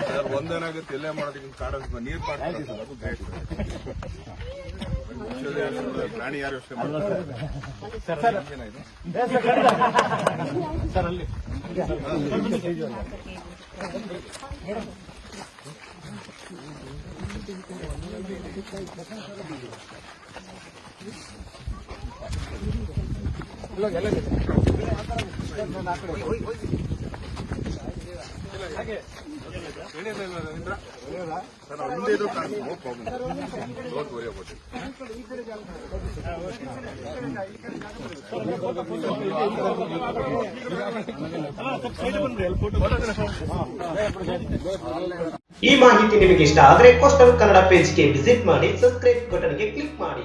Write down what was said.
Sir ಒಂದೇನಾಗುತ್ತೆ ಎಲ್ಲೇ ಮಾಡೋದಕ್ಕೆ ಕಾಡ ನೀರು ಮಾಡ್ತಾರೆ ಸರ್, ಅದು ಗ್ರೇಟ್ ಪ್ರಾಣಿ ಯಾರು ಯೋಚನೆ ಮಾಡ್ತಾರೆ ಸರ್ ಅಲ್ಲಿ ಈ ಮಾಹಿತಿ ನಿಮಗೆ ಇಷ್ಟ ಆದರೆ ಕೋಸ್ಟಲ್ ಕನ್ನಡ ಪೇಜ್ಗೆ ವಿಸಿಟ್ ಮಾಡಿ, ಸಬ್ಸ್ಕ್ರೈಬ್ ಬಟನ್ಗೆ ಕ್ಲಿಕ್ ಮಾಡಿ.